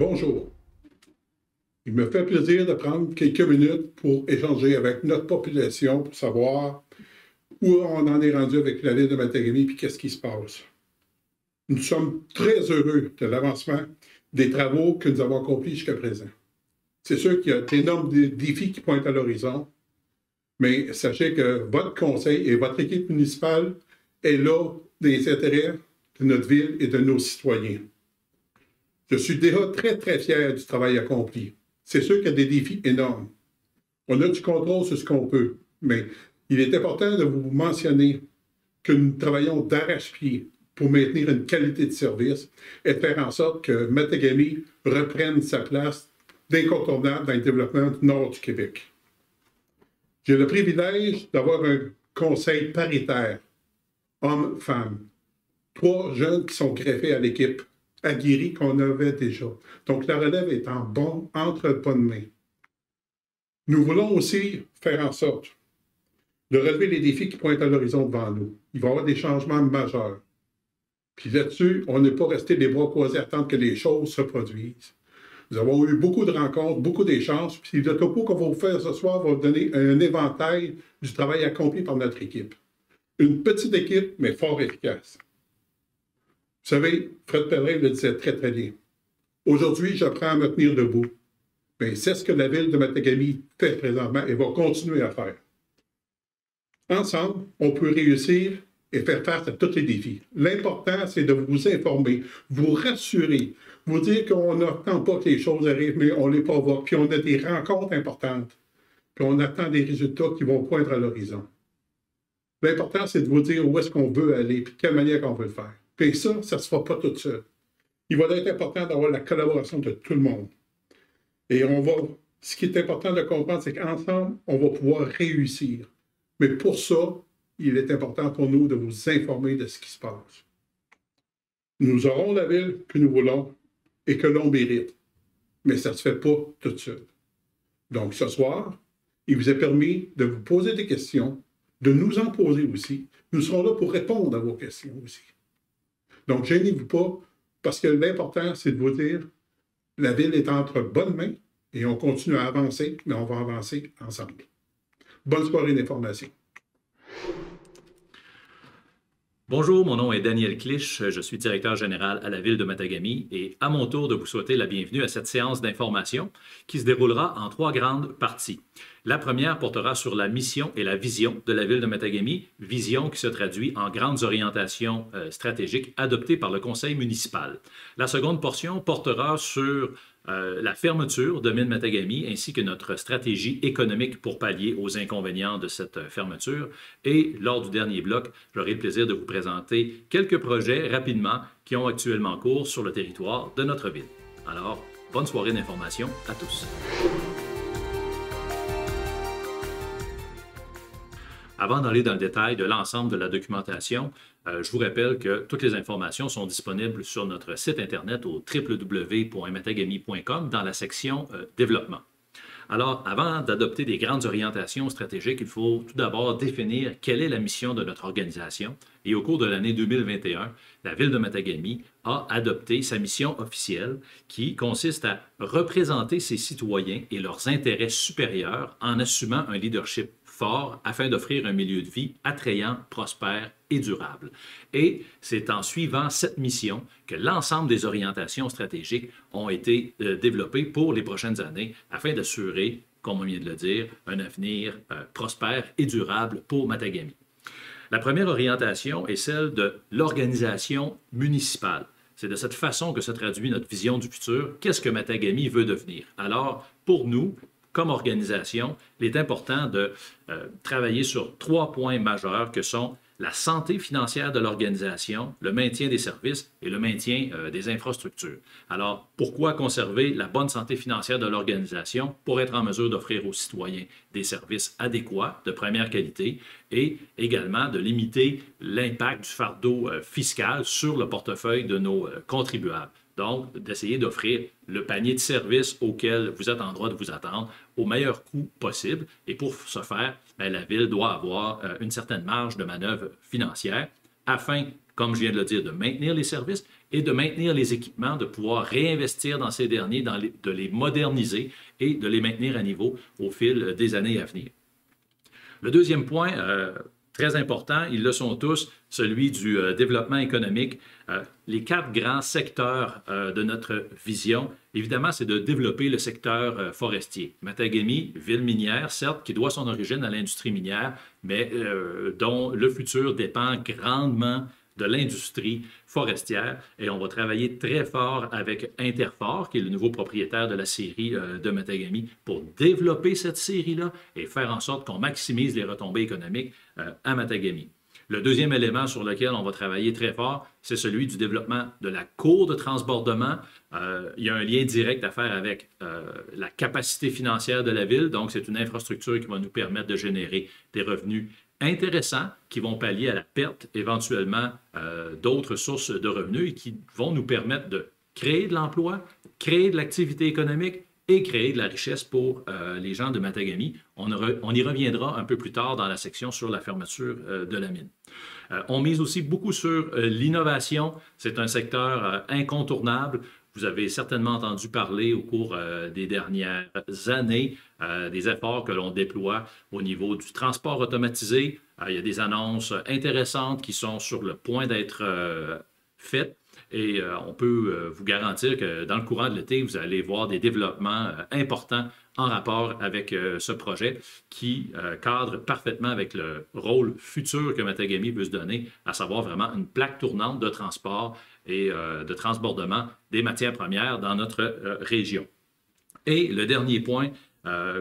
Bonjour. Il me fait plaisir de prendre quelques minutes pour échanger avec notre population pour savoir où on en est rendu avec la ville de Matagami et qu'est-ce qui se passe. Nous sommes très heureux de l'avancement des travaux que nous avons accomplis jusqu'à présent. C'est sûr qu'il y a d'énormes défis qui pointent à l'horizon, mais sachez que votre conseil et votre équipe municipale est là dans les intérêts de notre ville et de nos citoyens. Je suis déjà très, très fier du travail accompli. C'est sûr qu'il y a des défis énormes. On a du contrôle sur ce qu'on peut, mais il est important de vous mentionner que nous travaillons d'arrache-pied pour maintenir une qualité de service et faire en sorte que Matagami reprenne sa place d'incontournable dans le développement du nord du Québec. J'ai le privilège d'avoir un conseil paritaire, hommes-femmes. 3 jeunes qui sont greffés à l'équipe, aguerris qu'on avait déjà. Donc, la relève est entre bonnes mains. Nous voulons aussi faire en sorte de relever les défis qui pointent à l'horizon devant nous. Il va y avoir des changements majeurs. Puis là-dessus, on n'est pas resté les bras croisés à attendre que les choses se produisent. Nous avons eu beaucoup de rencontres, beaucoup d'échanges, puis le topo qu'on va vous faire ce soir va vous donner un éventail du travail accompli par notre équipe. Une petite équipe, mais fort efficace. Vous savez, Fred Pellerin le disait très, très bien. Aujourd'hui, j'apprends à me tenir debout. Bien, c'est ce que la ville de Matagami fait présentement et va continuer à faire. Ensemble, on peut réussir et faire face à tous les défis. L'important, c'est de vous informer, vous rassurer, vous dire qu'on n'attend pas que les choses arrivent, mais on les provoque, puis on a des rencontres importantes, puis on attend des résultats qui vont poindre à l'horizon. L'important, c'est de vous dire où est-ce qu'on veut aller, puis de quelle manière qu'on veut le faire. Puis ça ne se fera pas tout seul. Il va être important d'avoir la collaboration de tout le monde. Et ce qui est important de comprendre, c'est qu'ensemble, on va pouvoir réussir. Mais pour ça, il est important pour nous de vous informer de ce qui se passe. Nous aurons la ville que nous voulons et que l'on mérite. Mais ça ne se fait pas tout seul. Donc ce soir, il vous est permis de vous poser des questions, de nous en poser aussi. Nous serons là pour répondre à vos questions aussi. Donc, gênez-vous pas, parce que l'important, c'est de vous dire, la ville est entre bonnes mains et on continue à avancer, mais on va avancer ensemble. Bonne soirée d'information. Bonjour, mon nom est Daniel Clich, je suis directeur général à la ville de Matagami et à mon tour de vous souhaiter la bienvenue à cette séance d'information qui se déroulera en 3 grandes parties. La première portera sur la mission et la vision de la ville de Matagami, vision qui se traduit en grandes orientations stratégiques adoptées par le conseil municipal. La seconde portion portera sur la fermeture de Mine Matagami ainsi que notre stratégie économique pour pallier aux inconvénients de cette fermeture. Et lors du dernier bloc, j'aurai le plaisir de vous présenter quelques projets rapidement qui ont actuellement cours sur le territoire de notre ville. Alors, bonne soirée d'information à tous. Avant d'aller dans le détail de l'ensemble de la documentation, je vous rappelle que toutes les informations sont disponibles sur notre site Internet au www.matagami.com dans la section Développement. Alors, avant d'adopter des grandes orientations stratégiques, il faut tout d'abord définir quelle est la mission de notre organisation. Et au cours de l'année 2021, la ville de Matagami a adopté sa mission officielle qui consiste à représenter ses citoyens et leurs intérêts supérieurs en assumant un leadership fort afin d'offrir un milieu de vie attrayant, prospère et durable. Et c'est en suivant cette mission que l'ensemble des orientations stratégiques ont été développées pour les prochaines années afin d'assurer, comme on vient de le dire, un avenir prospère et durable pour Matagami. La première orientation est celle de l'organisation municipale. C'est de cette façon que se traduit notre vision du futur. Qu'est-ce que Matagami veut devenir? Alors, pour nous, comme organisation, il est important de travailler sur 3 points majeurs que sont la santé financière de l'organisation, le maintien des services et le maintien des infrastructures. Alors, pourquoi conserver la bonne santé financière de l'organisation pour être en mesure d'offrir aux citoyens des services adéquats, de première qualité, et également de limiter l'impact du fardeau fiscal sur le portefeuille de nos contribuables. Donc, d'essayer d'offrir le panier de services auquel vous êtes en droit de vous attendre au meilleur coût possible. Et pour ce faire, la Ville doit avoir une certaine marge de manœuvre financière afin comme je viens de le dire, de maintenir les services et de maintenir les équipements, de pouvoir réinvestir dans ces derniers, de les moderniser et de les maintenir à niveau au fil des années à venir. Le deuxième point, très important, ils le sont tous, celui du développement économique. Les 4 grands secteurs de notre vision, évidemment, c'est de développer le secteur forestier. Matagami, ville minière, certes, qui doit son origine à l'industrie minière, mais dont le futur dépend grandement de l'industrie forestière. Et on va travailler très fort avec Interfor, qui est le nouveau propriétaire de la scierie de Matagami, pour développer cette scierie-là et faire en sorte qu'on maximise les retombées économiques à Matagami. Le deuxième élément sur lequel on va travailler très fort, c'est celui du développement de la cour de transbordement. Il y a un lien direct à faire avec la capacité financière de la ville. Donc, c'est une infrastructure qui va nous permettre de générer des revenus intéressants qui vont pallier à la perte éventuellement d'autres sources de revenus et qui vont nous permettre de créer de l'emploi, créer de l'activité économique et créer de la richesse pour les gens de Matagami. On y reviendra un peu plus tard dans la section sur la fermeture de la mine. On mise aussi beaucoup sur l'innovation. C'est un secteur incontournable. Vous avez certainement entendu parler au cours des dernières années des efforts que l'on déploie au niveau du transport automatisé. Il y a des annonces intéressantes qui sont sur le point d'être faites. Et on peut vous garantir que dans le courant de l'été, vous allez voir des développements importants en rapport avec ce projet qui cadre parfaitement avec le rôle futur que Matagami veut se donner, à savoir vraiment une plaque tournante de transport et de transbordement des matières premières dans notre région. Et le dernier point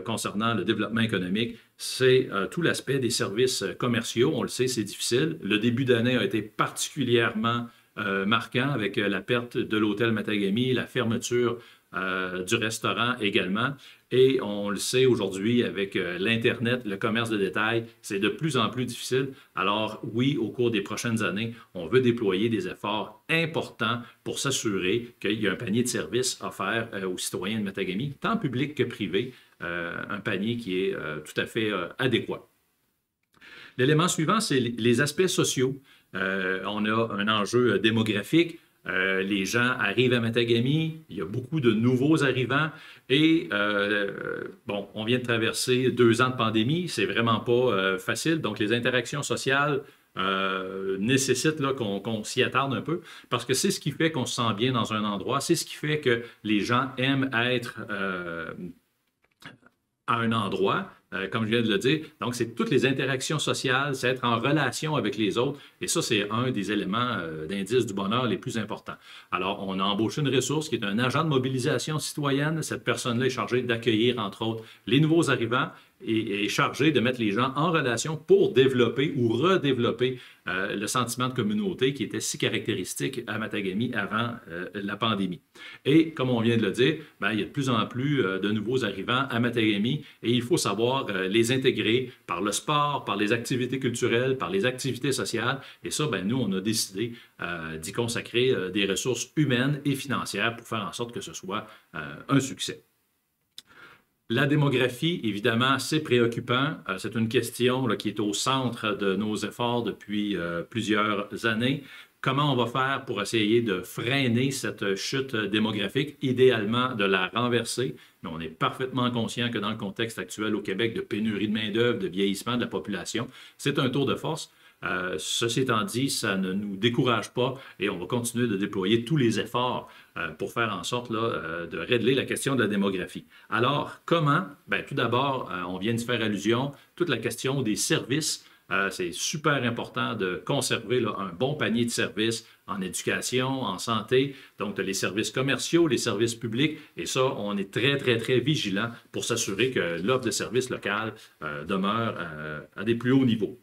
concernant le développement économique, c'est tout l'aspect des services commerciaux. On le sait, c'est difficile. Le début d'année a été particulièrement marquant avec la perte de l'hôtel Matagami, la fermeture du restaurant également. Et on le sait aujourd'hui avec l'Internet, le commerce de détail, c'est de plus en plus difficile. Alors oui, au cours des prochaines années, on veut déployer des efforts importants pour s'assurer qu'il y a un panier de services offert aux citoyens de Matagami, tant public que privé, un panier qui est tout à fait adéquat. L'élément suivant, c'est les aspects sociaux. On a un enjeu démographique. Les gens arrivent à Matagami, il y a beaucoup de nouveaux arrivants et bon, on vient de traverser 2 ans de pandémie, c'est vraiment pas facile. Donc, les interactions sociales nécessitent qu'on s'y attarde un peu parce que c'est ce qui fait qu'on se sent bien dans un endroit, c'est ce qui fait que les gens aiment être à un endroit. Comme je viens de le dire. Donc, c'est toutes les interactions sociales, c'est être en relation avec les autres. Et ça, c'est un des éléments d'indice du bonheur les plus importants. Alors, on a embauché une ressource qui est un agent de mobilisation citoyenne. Cette personne-là est chargée d'accueillir, entre autres, les nouveaux arrivants et est chargée de mettre les gens en relation pour développer ou redévelopper le sentiment de communauté qui était si caractéristique à Matagami avant la pandémie. Et comme on vient de le dire, bien, il y a de plus en plus de nouveaux arrivants à Matagami et il faut savoir les intégrer par le sport, par les activités culturelles, par les activités sociales. Et ça, bien, nous, on a décidé d'y consacrer des ressources humaines et financières pour faire en sorte que ce soit un succès. La démographie, évidemment, c'est préoccupant. C'est une question là, qui est au centre de nos efforts depuis plusieurs années. Comment on va faire pour essayer de freiner cette chute démographique, idéalement de la renverser? Mais on est parfaitement conscient que dans le contexte actuel au Québec de pénurie de main-d'œuvre, de vieillissement de la population, c'est un tour de force. Ceci étant dit, ça ne nous décourage pas et on va continuer de déployer tous les efforts pour faire en sorte là, de régler la question de la démographie. Alors, comment? Bien, tout d'abord, on vient de faire allusion, toute la question des services. C'est super important de conserver là, un bon panier de services en éducation, en santé, donc les services commerciaux, les services publics, et ça, on est très, très, très vigilant pour s'assurer que l'offre de services locales demeure à des plus hauts niveaux.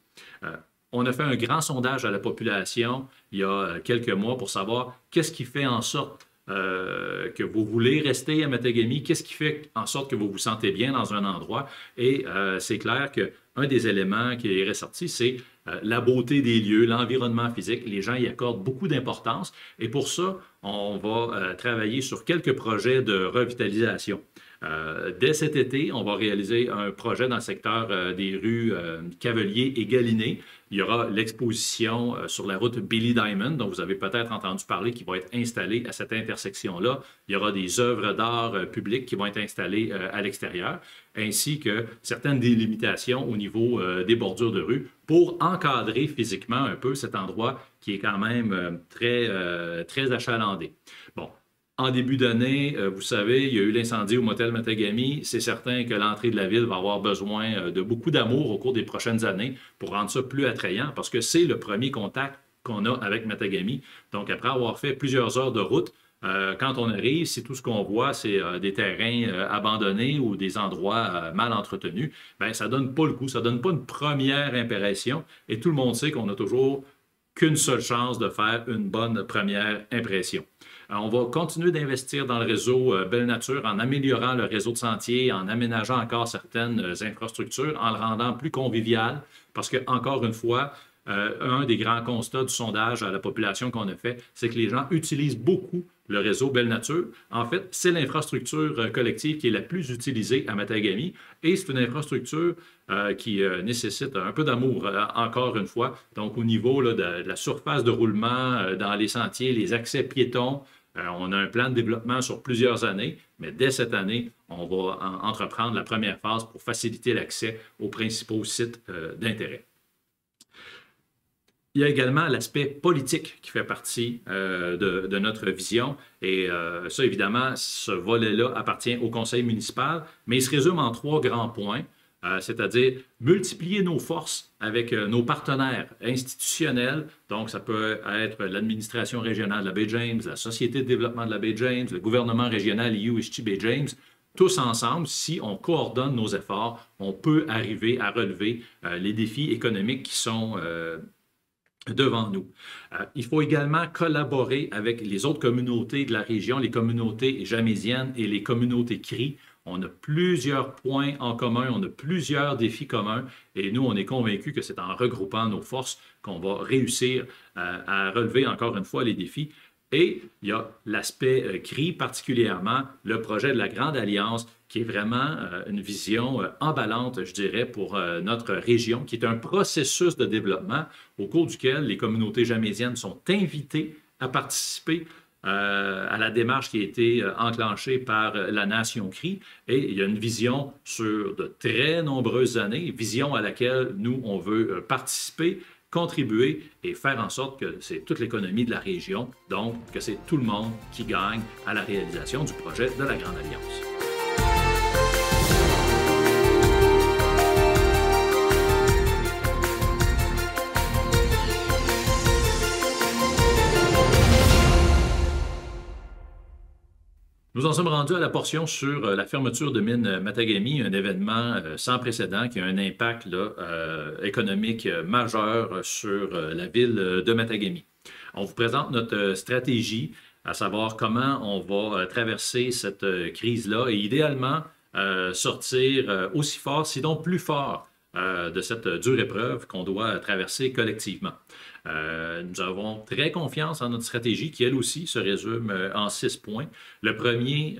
On a fait un grand sondage à la population il y a quelques mois pour savoir qu'est-ce qui fait en sorte que vous voulez rester à Matagami, qu'est-ce qui fait en sorte que vous vous sentez bien dans un endroit. Et c'est clair qu'un des éléments qui est ressorti, c'est la beauté des lieux, l'environnement physique. Les gens y accordent beaucoup d'importance. Et pour ça, on va travailler sur quelques projets de revitalisation. Dès cet été, on va réaliser un projet dans le secteur des rues Cavelier et Galiné. Il y aura l'exposition sur la route Billy Diamond, dont vous avez peut-être entendu parler, qui va être installée à cette intersection-là. Il y aura des œuvres d'art publiques qui vont être installées à l'extérieur, ainsi que certaines délimitations au niveau des bordures de rue pour encadrer physiquement un peu cet endroit qui est quand même très achalandé. Bon. En début d'année, vous savez, il y a eu l'incendie au motel Matagami. C'est certain que l'entrée de la ville va avoir besoin de beaucoup d'amour au cours des prochaines années pour rendre ça plus attrayant, parce que c'est le premier contact qu'on a avec Matagami. Donc, après avoir fait plusieurs heures de route, quand on arrive, si tout ce qu'on voit, c'est des terrains abandonnés ou des endroits mal entretenus, bien, ça ne donne pas le coup, ça ne donne pas une première impression. Et tout le monde sait qu'on n'a toujours qu'une seule chance de faire une bonne première impression. On va continuer d'investir dans le réseau Belle Nature en améliorant le réseau de sentiers, en aménageant encore certaines infrastructures, en le rendant plus convivial, parce que, encore une fois, un des grands constats du sondage à la population qu'on a fait, c'est que les gens utilisent beaucoup le réseau Belle Nature. En fait, c'est l'infrastructure collective qui est la plus utilisée à Matagami et c'est une infrastructure qui nécessite un peu d'amour, encore une fois. Donc, au niveau là, de la surface de roulement dans les sentiers, les accès piétons, on a un plan de développement sur plusieurs années, mais dès cette année, on va entreprendre la première phase pour faciliter l'accès aux principaux sites d'intérêt. Il y a également l'aspect politique qui fait partie de notre vision. Et ça, évidemment, ce volet-là appartient au conseil municipal, mais il se résume en 3 grands points, c'est-à-dire multiplier nos forces avec nos partenaires institutionnels. Donc, ça peut être l'administration régionale de la Baie-James, la Société de développement de la Baie-James, le gouvernement régional USG Baie-James. Tous ensemble, si on coordonne nos efforts, on peut arriver à relever les défis économiques qui sont devant nous. Il faut également collaborer avec les autres communautés de la région, les communautés jamésiennes et les communautés CRI. On a plusieurs points en commun, on a plusieurs défis communs et nous, on est convaincus que c'est en regroupant nos forces qu'on va réussir à relever encore une fois les défis. Et il y a l'aspect CRI, particulièrement le projet de la Grande Alliance, qui est vraiment une vision emballante, je dirais, pour notre région, qui est un processus de développement au cours duquel les communautés jamésiennes sont invitées à participer à la démarche qui a été enclenchée par la Nation CRI. Et il y a une vision sur de très nombreuses années, vision à laquelle nous, on veut participer, contribuer et faire en sorte que c'est toute l'économie de la région, donc que c'est tout le monde qui gagne à la réalisation du projet de la Grande Alliance. Nous en sommes rendus à la portion sur la fermeture de mine Matagami, un événement sans précédent qui a un impact là, économique majeur sur la ville de Matagami. On vous présente notre stratégie, à savoir comment on va traverser cette crise-là et idéalement sortir aussi fort, sinon plus fort, de cette dure épreuve qu'on doit traverser collectivement. Nous avons très confiance en notre stratégie qui, elle aussi, se résume en 6 points. Le premier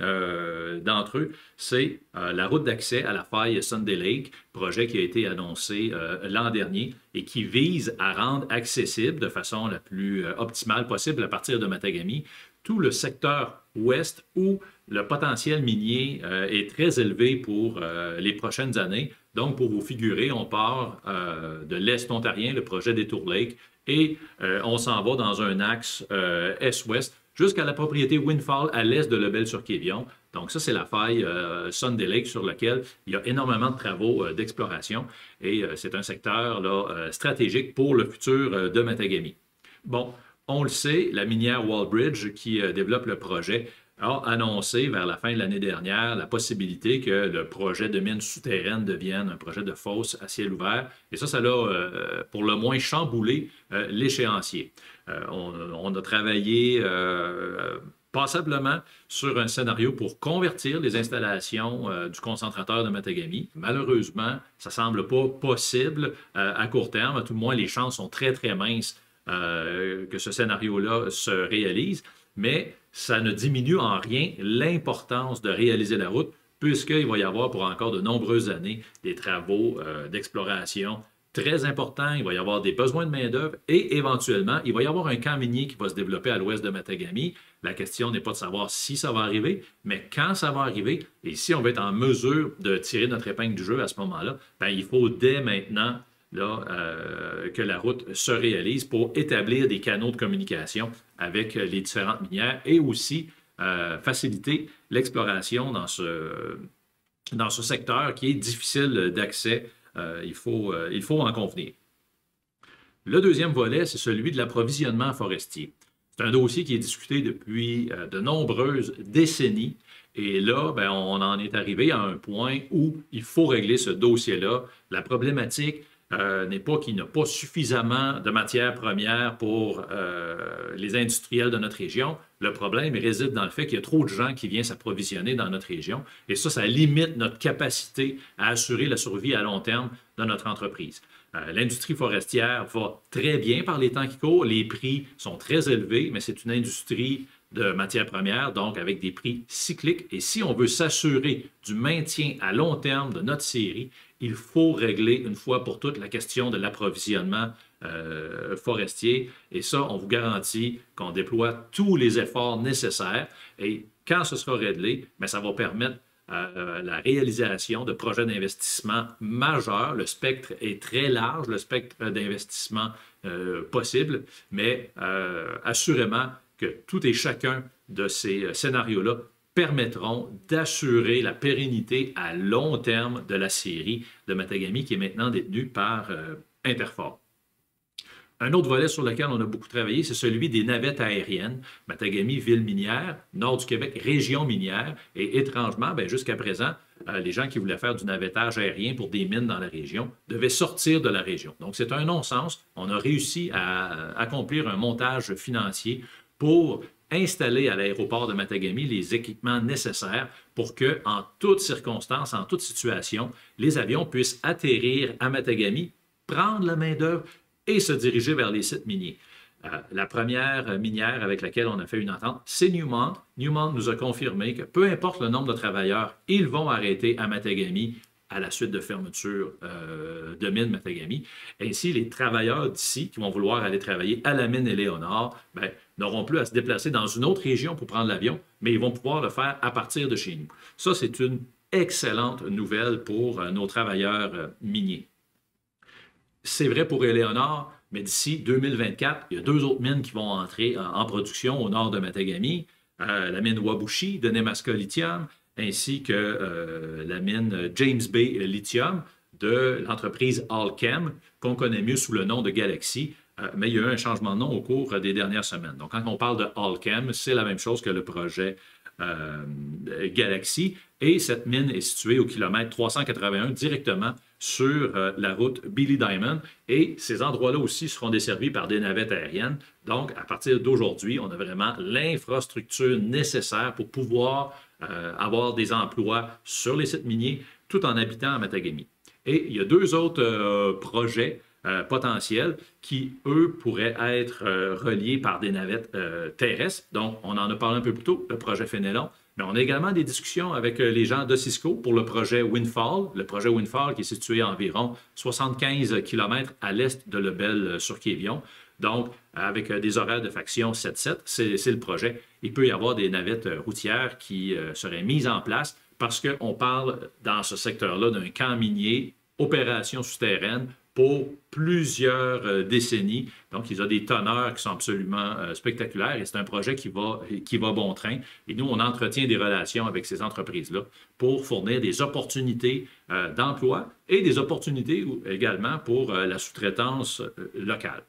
d'entre eux, c'est la route d'accès à la faille Sunday Lake, projet qui a été annoncé l'an dernier et qui vise à rendre accessible de façon la plus optimale possible à partir de Matagami tout le secteur ouest où le potentiel minier est très élevé pour les prochaines années. Donc, pour vous figurer, on part de l'Est ontarien, le projet des Tour Lake, et on s'en va dans un axe est-ouest jusqu'à la propriété Windfall à l'est de Lebel-sur-Quévillon. Donc ça, c'est la faille Sunday Lake sur laquelle il y a énormément de travaux d'exploration et c'est un secteur là, stratégique pour le futur de Matagami. Bon, on le sait, la minière Wallbridge qui développe le projet a annoncé vers la fin de l'année dernière la possibilité que le projet de mine souterraine devienne un projet de fosse à ciel ouvert. Et ça a pour le moins chamboulé l'échéancier. On a travaillé passablement sur un scénario pour convertir les installations du concentrateur de Matagami. Malheureusement, ça ne semble pas possible à court terme. À tout le moins, les chances sont très, très minces que ce scénario-là se réalise. Mais ça ne diminue en rien l'importance de réaliser la route, puisqu'il va y avoir pour encore de nombreuses années des travaux d'exploration très important. Il va y avoir des besoins de main-d'œuvre et éventuellement, il va y avoir un camp minier qui va se développer à l'ouest de Matagami. La question n'est pas de savoir si ça va arriver, mais quand ça va arriver. Et si on va être en mesure de tirer notre épingle du jeu à ce moment-là, bien, il faut dès maintenant là, que la route se réalise pour établir des canaux de communication avec les différentes minières et aussi faciliter l'exploration dans ce secteur qui est difficile d'accès. Il faut en convenir. Le deuxième volet, c'est celui de l'approvisionnement forestier. C'est un dossier qui est discuté depuis de nombreuses décennies. Et là, bien, on en est arrivé à un point où il faut régler ce dossier-là. La problématique n'est pas qu'il n'y a pas suffisamment de matières premières pour les industriels de notre région. Le problème réside dans le fait qu'il y a trop de gens qui viennent s'approvisionner dans notre région. Et ça limite notre capacité à assurer la survie à long terme de notre entreprise. L'industrie forestière va très bien par les temps qui courent. Les prix sont très élevés, mais c'est une industrie de matières premières, donc avec des prix cycliques. Et si on veut s'assurer du maintien à long terme de notre série, il faut régler une fois pour toutes la question de l'approvisionnement forestier. Et ça, on vous garantit qu'on déploie tous les efforts nécessaires. Et quand ce sera réglé, bien, ça va permettre la réalisation de projets d'investissement majeurs. Le spectre est très large, le spectre d'investissement possible, mais assurément que tout et chacun de ces scénarios-là permettront d'assurer la pérennité à long terme de la série de Matagami qui est maintenant détenue par Interfor. Un autre volet sur lequel on a beaucoup travaillé, c'est celui des navettes aériennes. Matagami, ville minière, nord du Québec, région minière. Et étrangement, jusqu'à présent, les gens qui voulaient faire du navettage aérien pour des mines dans la région devaient sortir de la région. Donc, c'est un non-sens. On a réussi à accomplir un montage financier pour installer à l'aéroport de Matagami les équipements nécessaires pour que, en toutes circonstances, en toute situation, les avions puissent atterrir à Matagami, prendre la main-d'œuvre et se diriger vers les sites miniers. La première minière avec laquelle on a fait une entente, c'est Newmont. Newmont nous a confirmé que peu importe le nombre de travailleurs, ils vont arrêter à Matagami à la suite de fermeture de mine Matagami. Ainsi, les travailleurs d'ici qui vont vouloir aller travailler à la mine Éléonore n'auront plus à se déplacer dans une autre région pour prendre l'avion, mais ils vont pouvoir le faire à partir de chez nous. Ça, c'est une excellente nouvelle pour nos travailleurs miniers. C'est vrai pour Éléonore, mais d'ici 2024, il y a 2 autres mines qui vont entrer en production au nord de Matagami, la mine Wabushi de Nemaska Lithium, ainsi que la mine James Bay Lithium de l'entreprise Allkem, qu'on connaît mieux sous le nom de Galaxy, mais il y a eu un changement de nom au cours des dernières semaines. Donc, quand on parle de Allkem, c'est la même chose que le projet Galaxy, et cette mine est située au kilomètre 381 directement sur la route Billy Diamond, et ces endroits-là aussi seront desservis par des navettes aériennes. Donc, à partir d'aujourd'hui, on a vraiment l'infrastructure nécessaire pour pouvoir avoir des emplois sur les sites miniers tout en habitant à Matagami. Et il y a 2 autres projets potentiels qui, eux, pourraient être reliés par des navettes terrestres. Donc, on en a parlé un peu plus tôt, le projet Fénélon. Mais on a également des discussions avec les gens de Cisco pour le projet Windfall. Le projet Windfall qui est situé à environ 75 km à l'est de Lebel-sur-Quévillon. Donc, avec des horaires de faction 7-7, c'est le projet. Il peut y avoir des navettes routières qui seraient mises en place parce qu'on parle dans ce secteur-là d'un camp minier, opération souterraine, pour plusieurs décennies. Donc, il y a des teneurs qui sont absolument spectaculaires et c'est un projet qui va bon train. Et nous, on entretient des relations avec ces entreprises-là pour fournir des opportunités d'emploi et des opportunités également pour la sous-traitance locale.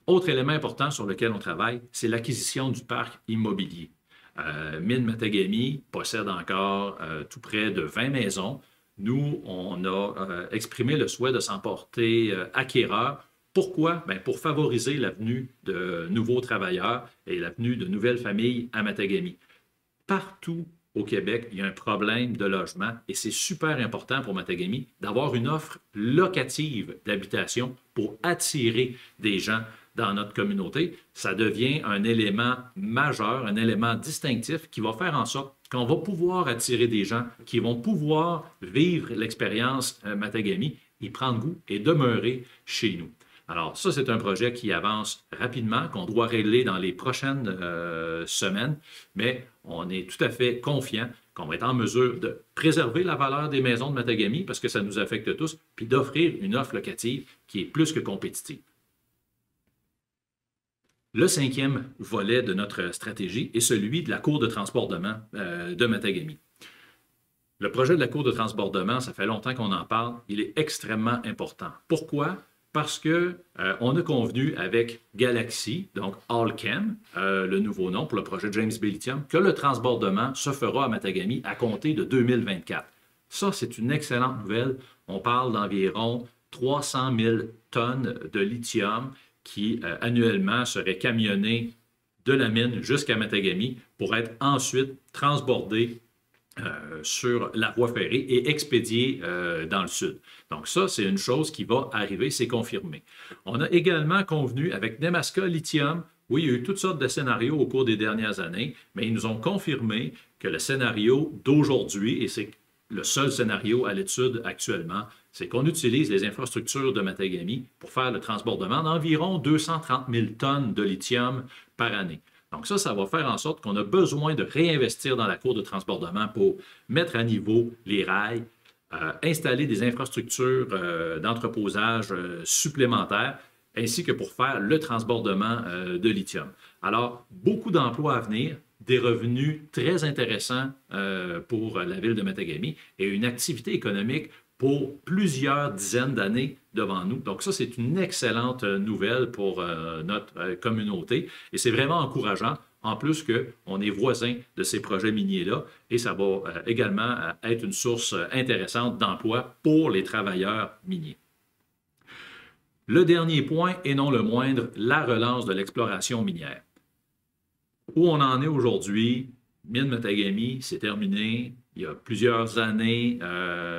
Autre élément important sur lequel on travaille, c'est l'acquisition du parc immobilier. Mine Matagami possède encore tout près de 20 maisons. Nous, on a exprimé le souhait de s'en porter acquéreur. Pourquoi? Bien, pour favoriser la venue de nouveaux travailleurs et la venue de nouvelles familles à Matagami. Partout au Québec, il y a un problème de logement et c'est super important pour Matagami d'avoir une offre locative d'habitation pour attirer des gens dans notre communauté. Ça devient un élément majeur, un élément distinctif qui va faire en sorte qu'on va pouvoir attirer des gens qui vont pouvoir vivre l'expérience Matagami y prendre goût et demeurer chez nous. Alors ça, c'est un projet qui avance rapidement, qu'on doit régler dans les prochaines semaines, mais on est tout à fait confiant qu'on va être en mesure de préserver la valeur des maisons de Matagami parce que ça nous affecte tous, puis d'offrir une offre locative qui est plus que compétitive. Le 5e volet de notre stratégie est celui de la cour de transbordement de Matagami. Le projet de la cour de transbordement, ça fait longtemps qu'on en parle, il est extrêmement important. Pourquoi? Parce qu'on a convenu avec Galaxy, donc Allchem, le nouveau nom pour le projet James Bay Lithium, que le transbordement se fera à Matagami à compter de 2024. Ça, c'est une excellente nouvelle. On parle d'environ 300 000 tonnes de lithium qui annuellement seraient camionnées de la mine jusqu'à Matagami pour être ensuite transbordées sur la voie ferrée et expédié dans le sud. Donc ça, c'est une chose qui va arriver, c'est confirmé. On a également convenu avec Nemaska Lithium, oui, il y a eu toutes sortes de scénarios au cours des dernières années, mais ils nous ont confirmé que le scénario d'aujourd'hui, et c'est le seul scénario à l'étude actuellement, c'est qu'on utilise les infrastructures de Matagami pour faire le transbordement d'environ 230 000 tonnes de lithium par année. Donc ça va faire en sorte qu'on a besoin de réinvestir dans la cour de transbordement pour mettre à niveau les rails, installer des infrastructures d'entreposage supplémentaires, ainsi que pour faire le transbordement de lithium. Alors, beaucoup d'emplois à venir, des revenus très intéressants pour la ville de Matagami et une activité économique pour plusieurs dizaines d'années devant nous. Donc ça, c'est une excellente nouvelle pour notre communauté et c'est vraiment encourageant, en plus qu'on est voisins de ces projets miniers-là et ça va également être une source intéressante d'emploi pour les travailleurs miniers. Le dernier point, et non le moindre, la relance de l'exploration minière. Où on en est aujourd'hui, Mine Matagami, c'est terminé. Il y a plusieurs années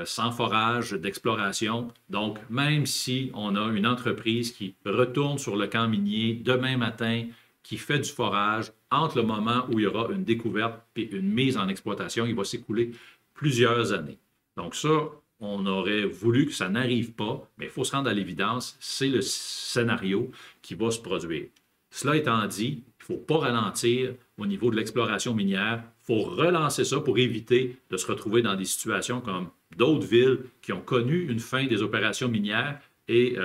sans forage d'exploration. Donc, même si on a une entreprise qui retourne sur le camp minier demain matin, qui fait du forage, entre le moment où il y aura une découverte et une mise en exploitation, il va s'écouler plusieurs années. Donc ça, on aurait voulu que ça n'arrive pas, mais il faut se rendre à l'évidence, c'est le scénario qui va se produire. Cela étant dit, il ne faut pas ralentir au niveau de l'exploration minière. Il faut relancer ça pour éviter de se retrouver dans des situations comme d'autres villes qui ont connu une fin des opérations minières et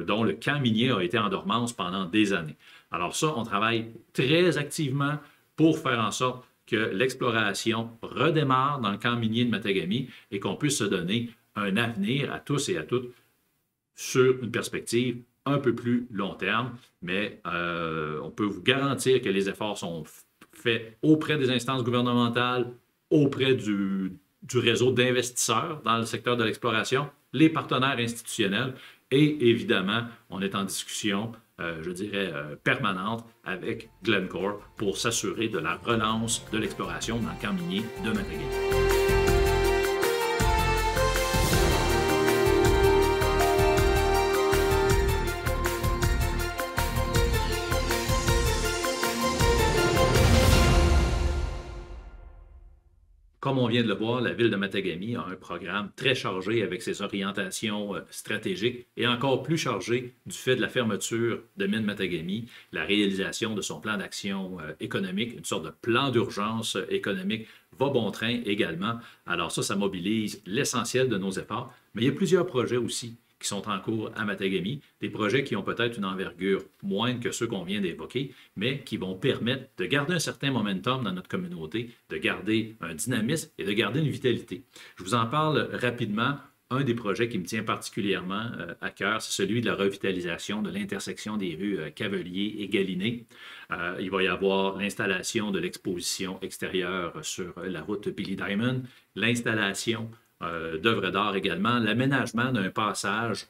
dont le camp minier a été en dormance pendant des années. Alors ça, on travaille très activement pour faire en sorte que l'exploration redémarre dans le camp minier de Matagami et qu'on puisse se donner un avenir à tous et à toutes sur une perspective un peu plus long terme, mais on peut vous garantir que les efforts sont faits auprès des instances gouvernementales, auprès du réseau d'investisseurs dans le secteur de l'exploration, les partenaires institutionnels et évidemment, on est en discussion, je dirais, permanente avec Glencore pour s'assurer de la relance de l'exploration dans le camp minier de Matagami. Comme on vient de le voir, la ville de Matagami a un programme très chargé avec ses orientations stratégiques et encore plus chargé du fait de la fermeture de Mine Matagami, la réalisation de son plan d'action économique, une sorte de plan d'urgence économique va bon train également. Alors ça mobilise l'essentiel de nos efforts, mais il y a plusieurs projets aussi qui sont en cours à Matagami, des projets qui ont peut-être une envergure moindre que ceux qu'on vient d'évoquer, mais qui vont permettre de garder un certain momentum dans notre communauté, de garder un dynamisme et de garder une vitalité. Je vous en parle rapidement. Un des projets qui me tient particulièrement à cœur, c'est celui de la revitalisation de l'intersection des rues Cavelier et Galiné. Il va y avoir l'installation de l'exposition extérieure sur la route Billy Diamond, l'installation d'œuvres d'art également, l'aménagement d'un passage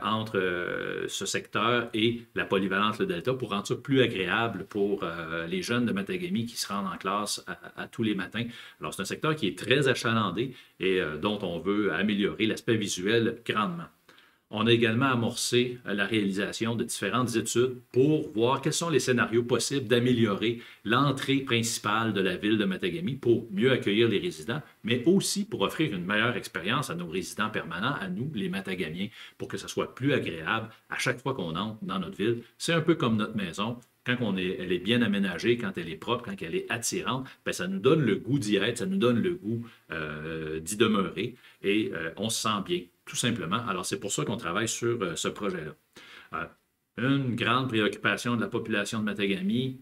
entre ce secteur et la polyvalente Le Delta pour rendre ça plus agréable pour les jeunes de Matagami qui se rendent en classe à tous les matins. Alors, c'est un secteur qui est très achalandé et dont on veut améliorer l'aspect visuel grandement. On a également amorcé la réalisation de différentes études pour voir quels sont les scénarios possibles d'améliorer l'entrée principale de la ville de Matagami pour mieux accueillir les résidents, mais aussi pour offrir une meilleure expérience à nos résidents permanents, à nous, les Matagamiens, pour que ce soit plus agréable à chaque fois qu'on entre dans notre ville. C'est un peu comme notre maison. Quand elle est bien aménagée, quand elle est propre, quand elle est attirante, bien, ça nous donne le goût d'y être, ça nous donne le goût d'y demeurer et on se sent bien, tout simplement. Alors, c'est pour ça qu'on travaille sur ce projet-là. Une grande préoccupation de la population de Matagami,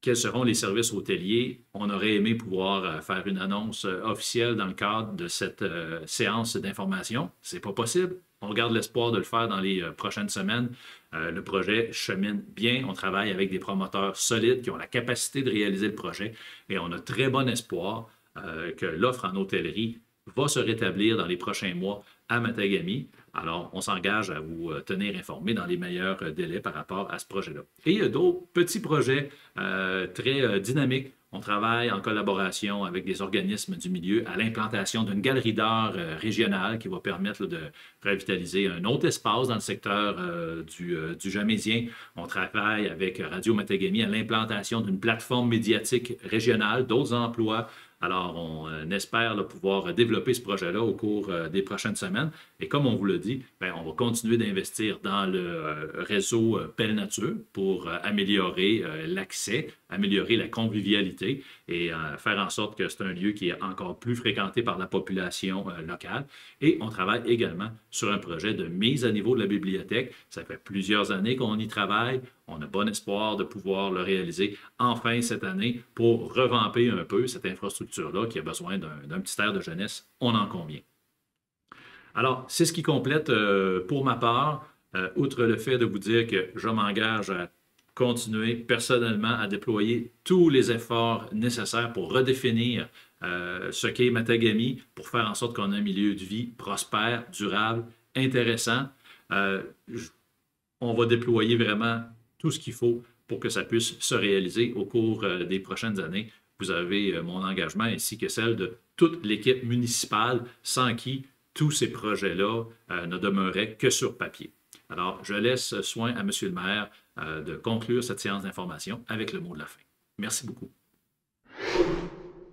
quels seront les services hôteliers? On aurait aimé pouvoir faire une annonce officielle dans le cadre de cette séance d'information. Ce n'est pas possible. On garde l'espoir de le faire dans les prochaines semaines. Le projet chemine bien. On travaille avec des promoteurs solides qui ont la capacité de réaliser le projet et on a très bon espoir que l'offre en hôtellerie va se rétablir dans les prochains mois à Matagami. Alors, on s'engage à vous tenir informés dans les meilleurs délais par rapport à ce projet-là. Et il y a d'autres petits projets très dynamiques. On travaille en collaboration avec des organismes du milieu à l'implantation d'une galerie d'art régionale qui va permettre de revitaliser un autre espace dans le secteur du Jamésien. On travaille avec Radio Matagami à l'implantation d'une plateforme médiatique régionale, d'autres emplois. Alors, on espère pouvoir développer ce projet-là au cours des prochaines semaines. Et comme on vous l'a dit, bien, on va continuer d'investir dans le réseau Belle Nature pour améliorer l'accès, améliorer la convivialité et faire en sorte que c'est un lieu qui est encore plus fréquenté par la population locale. Et on travaille également sur un projet de mise à niveau de la bibliothèque. Ça fait plusieurs années qu'on y travaille. On a bon espoir de pouvoir le réaliser enfin cette année pour revamper un peu cette infrastructure-là qui a besoin d'un petit air de jeunesse, on en convient. Alors, c'est ce qui complète pour ma part, outre le fait de vous dire que je m'engage à continuer personnellement à déployer tous les efforts nécessaires pour redéfinir ce qu'est Matagami, pour faire en sorte qu'on ait un milieu de vie prospère, durable, intéressant. On va déployer vraiment tout ce qu'il faut pour que ça puisse se réaliser au cours des prochaines années. Vous avez mon engagement ainsi que celle de toute l'équipe municipale sans qui tous ces projets-là ne demeuraient que sur papier. Alors, je laisse soin à M. le maire de conclure cette séance d'information avec le mot de la fin. Merci beaucoup.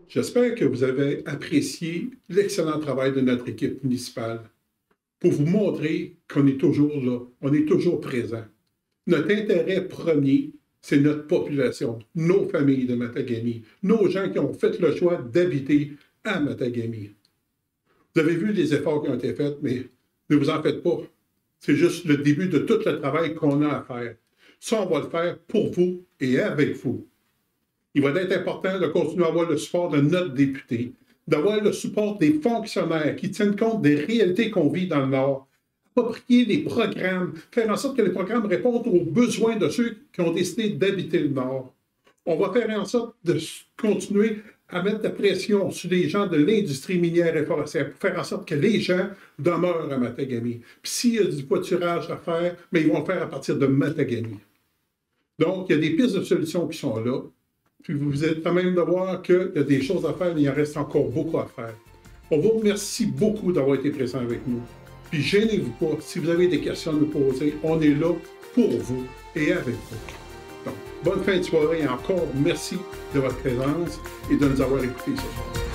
J'espère que vous avez apprécié l'excellent travail de notre équipe municipale pour vous montrer qu'on est toujours là, on est toujours présent. Notre intérêt premier, c'est notre population, nos familles de Matagami, nos gens qui ont fait le choix d'habiter à Matagami. Vous avez vu les efforts qui ont été faits, mais ne vous en faites pas. C'est juste le début de tout le travail qu'on a à faire. Ça, on va le faire pour vous et avec vous. Il va être important de continuer à avoir le support de notre député, d'avoir le support des fonctionnaires qui tiennent compte des réalités qu'on vit dans le Nord, approprier les programmes, faire en sorte que les programmes répondent aux besoins de ceux qui ont décidé d'habiter le Nord. On va faire en sorte de continuer à mettre de la pression sur les gens de l'industrie minière et forestière pour faire en sorte que les gens demeurent à Matagami. Puis s'il y a du voiturage à faire, mais ils vont le faire à partir de Matagami. Donc, il y a des pistes de solutions qui sont là. Puis vous êtes quand même de voir qu'il y a des choses à faire, mais il en reste encore beaucoup à faire. On vous remercie beaucoup d'avoir été présent avec nous. Puis gênez-vous pas, si vous avez des questions à nous poser, on est là pour vous et avec vous. Donc, bonne fin de soirée et encore merci de votre présence et de nous avoir écoutés ce soir.